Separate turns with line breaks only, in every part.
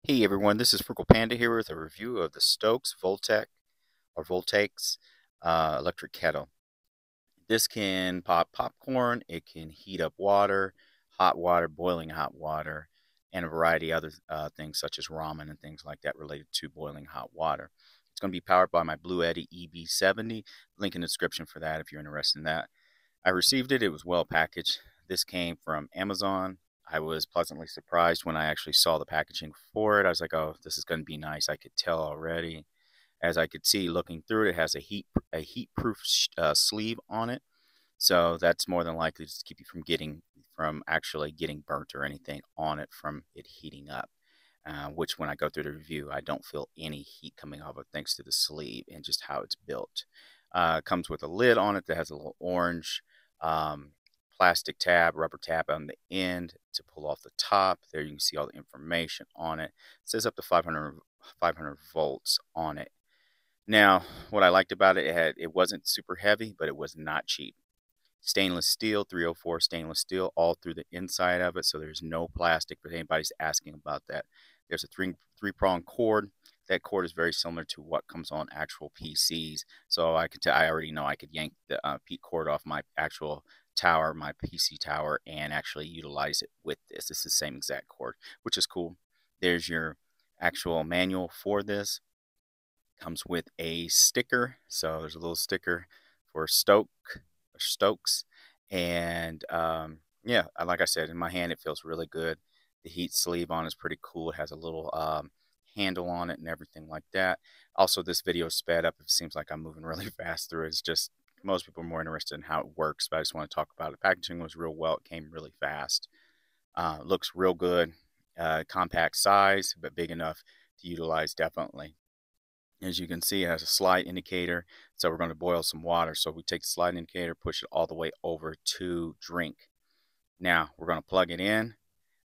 Hey everyone, this is Frugal Panda here with a review of the Stokes Voltaics Electric Kettle. This can pop popcorn, it can heat up water, hot water, boiling hot water, and a variety of other things such as ramen and things like that related to boiling hot water. It's going to be powered by my Bluetti EB70. Link in the description for that if you're interested in that. I received it. It was well packaged. This came from Amazon. I was pleasantly surprised when I actually saw the packaging for it. I was like, "Oh, this is going to be nice." I could tell already. As I could see looking through it, it has a heat-proof sleeve on it, so that's more than likely to keep you from actually getting burnt or anything on it from it heating up. Which, when I go through the review, I don't feel any heat coming off it thanks to the sleeve and just how it's built. It comes with a lid on it that has a little orange um, plastic tab, rubber tab on the end to pull off the top. There you can see all the information on it. It says up to 500 volts on it. Now, what I liked about it, it wasn't super heavy, but it was not cheap. Stainless steel, 304 stainless steel, all through the inside of it, so there's no plastic if anybody's asking about that. There's a three-prong cord. That cord is very similar to what comes on actual PCs, so I already know I could yank the peak cord off my actual tower, my PC tower, and actually utilize it with this. This is the same exact cord, which is cool. There's your actual manual for this. Comes with a sticker, so there's a little sticker for Stokes, and yeah, like I said, in my hand it feels really good. The heat sleeve on is pretty cool. It has a little handle on it and everything like that. Also, this video is sped up. It seems like I'm moving really fast through it. It's just most people are more interested in how it works, but I just want to talk about it. The packaging was real well. It came really fast. Looks real good. Compact size, but big enough to utilize definitely. As you can see, it has a slide indicator, so we're going to boil some water. So we take the slide indicator, push it all the way over to drink. Now we're going to plug it in.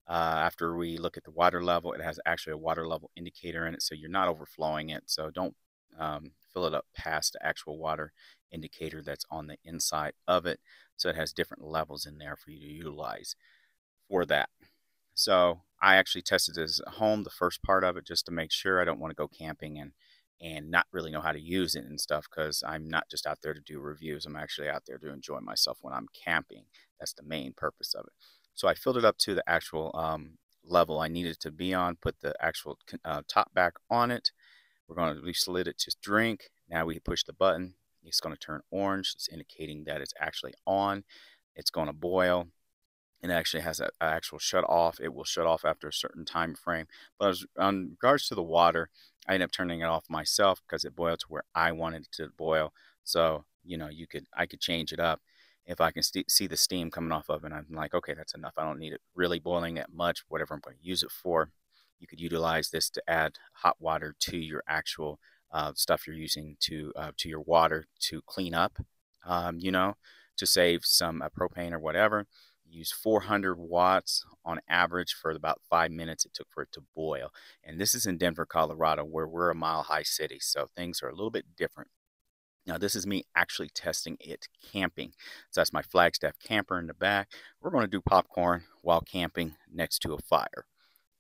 After we look at the water level, it has actually a water level indicator in it, so you're not overflowing it. So don't fill it up past the actual water indicator that's on the inside of it. So it has different levels in there for you to utilize for that. So I actually tested this at home, the first part of it, just to make sure. I don't want to go camping and not really know how to use it and stuff, because I'm not just out there to do reviews. I'm actually out there to enjoy myself when I'm camping. That's the main purpose of it. So I filled it up to the actual level I needed to be on, put the actual top back on it. We slid it to drink. Now we push the button. It's going to turn orange. It's indicating that it's actually on. It's going to boil. It actually has an actual shut off. It will shut off after a certain time frame. But as on regards to the water, I ended up turning it off myself because it boiled to where I wanted it to boil. So I could change it up if I can see the steam coming off of it. And I'm like, okay, that's enough. I don't need it really boiling that much. Whatever I'm going to use it for, you could utilize this to add hot water to your actual stuff you're using to your water to clean up. To save some propane or whatever. Use 400 watts on average for about 5 minutes it took for it to boil. And this is in Denver, Colorado, where we're a mile high city, so things are a little bit different. Now, this is me actually testing it camping. So that's my Flagstaff camper in the back. We're going to do popcorn while camping next to a fire.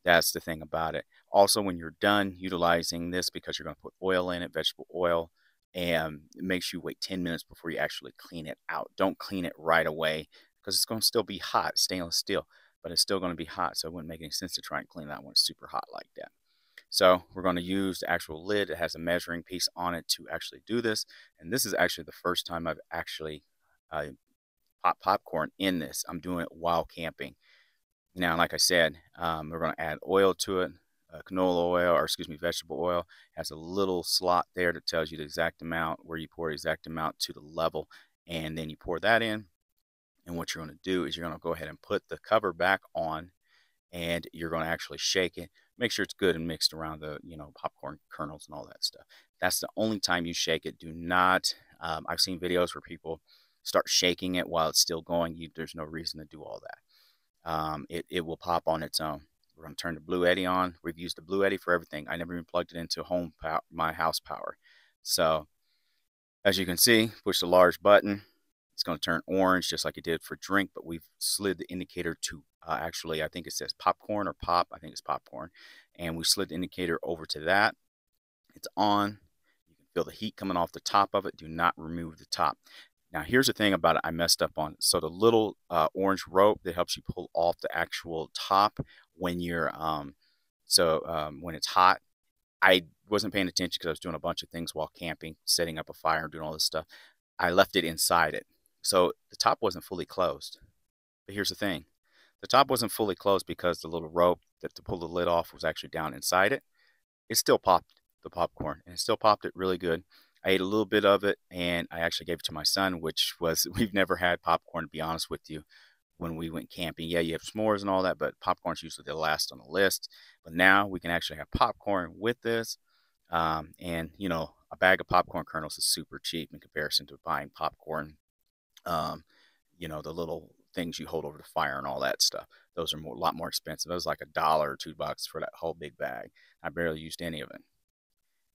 That's the thing about it. Also, when you're done utilizing this, because you're going to put oil in it, vegetable oil, and it makes you wait 10 minutes before you actually clean it out. Don't clean it right away, because it's going to still be hot, stainless steel, but it's still going to be hot, so it wouldn't make any sense to try and clean that when it's super hot like that. So we're going to use the actual lid. It has a measuring piece on it to actually do this, and this is actually the first time I've actually popped popcorn in this. I'm doing it while camping. Now, like I said, we're going to add oil to it, canola oil, or excuse me, vegetable oil. It has a little slot there that tells you the exact amount, where you pour the exact amount to the level, and then you pour that in. And what you're going to do is you're going to go ahead and put the cover back on, and you're going to actually shake it. Make sure it's good and mixed around the popcorn kernels and all that stuff. That's the only time you shake it. Do not. I've seen videos where people start shaking it while it's still going. There's no reason to do all that. It will pop on its own. We're going to turn the Bluetti on. We've used the Bluetti for everything. I never even plugged it into my house power. So as you can see, push the large button. It's going to turn orange just like it did for drink, but we've slid the indicator to Actually, I think it says popcorn or pop. I think it's popcorn. And we slid the indicator over to that. It's on. You can feel the heat coming off the top of it. Do not remove the top. Now, here's the thing about it I messed up on. So the little orange rope that helps you pull off the actual top when you're when it's hot. I wasn't paying attention because I was doing a bunch of things while camping, setting up a fire and doing all this stuff. I left it inside it. So the top wasn't fully closed. But here's the thing. The top wasn't fully closed because the little rope that to pull the lid off was actually down inside it. It still popped the popcorn, and it still popped it really good. I ate a little bit of it, and I actually gave it to my son, which was, we've never had popcorn, to be honest with you, when we went camping. Yeah, you have s'mores and all that, but popcorn's usually the last on the list. But now we can actually have popcorn with this. And, you know, a bag of popcorn kernels is super cheap in comparison to buying popcorn. Um, you know, the little things you hold over the fire and all that stuff. Those are a lot more expensive. It was like $1 or $2 for that whole big bag. I barely used any of it.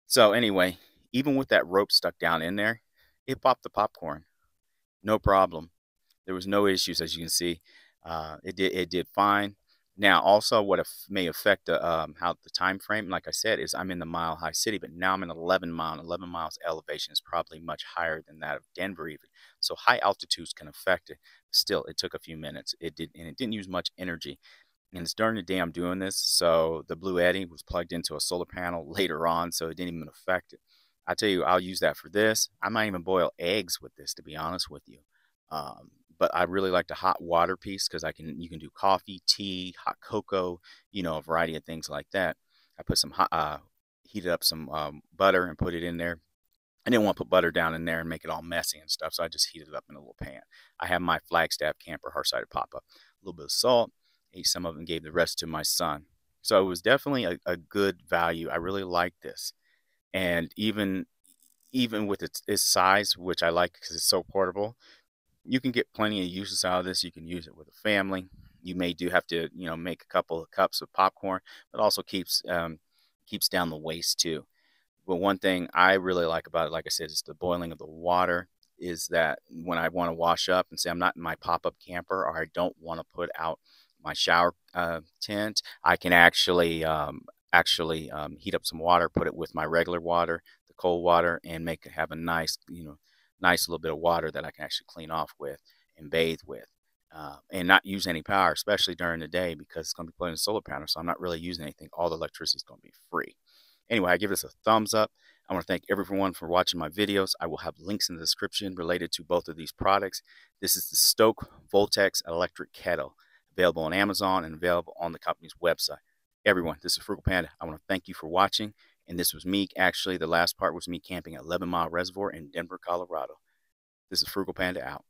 So anyway, even with that rope stuck down in there, it popped the popcorn. No problem. There was no issues, as you can see. It did fine. Now, also, what may affect how the time frame, like I said, is I'm in the Mile High City, but now I'm in 11 mile. 11 miles elevation is probably much higher than that of Denver, even. So high altitudes can affect it. Still, it took a few minutes. It did, and it didn't use much energy. And it's during the day I'm doing this, so the Bluetti was plugged into a solar panel later on, so it didn't even affect it. I tell you, I'll use that for this. I might even boil eggs with this, to be honest with you. But I really like the hot water piece because you can do coffee, tea, hot cocoa, you know, a variety of things like that. I put some heated up some butter and put it in there. I didn't want to put butter down in there and make it all messy and stuff, so I just heated it up in a little pan. I have my Flagstaff camper hard-sided pop-up, a little bit of salt, ate some of it and gave the rest to my son. So it was definitely a good value. I really like this. And even with its size, which I like because it's so portable, you can get plenty of uses out of this. You can use it with a family. You may do have to, you know, make a couple of cups of popcorn, but also keeps down the waste too. But one thing I really like about it, like I said, is the boiling of the water. Is that when I want to wash up and say I'm not in my pop-up camper or I don't want to put out my shower tent, I can actually heat up some water, put it with my regular water, the cold water, and have a nice, you know, nice little bit of water that I can actually clean off with and bathe with. And not use any power, especially during the day, because it's going to be put in a solar panel. So I'm not really using anything. All the electricity is going to be free. Anyway, I give this a thumbs up. I want to thank everyone for watching my videos. I will have links in the description related to both of these products. This is the Stoke Voltaics Electric Kettle, available on Amazon and available on the company's website. Everyone, this is Frugal Panda. I want to thank you for watching. And this was me, actually, the last part was me camping at 11 Mile Reservoir in Denver, Colorado. This is Frugal Panda out.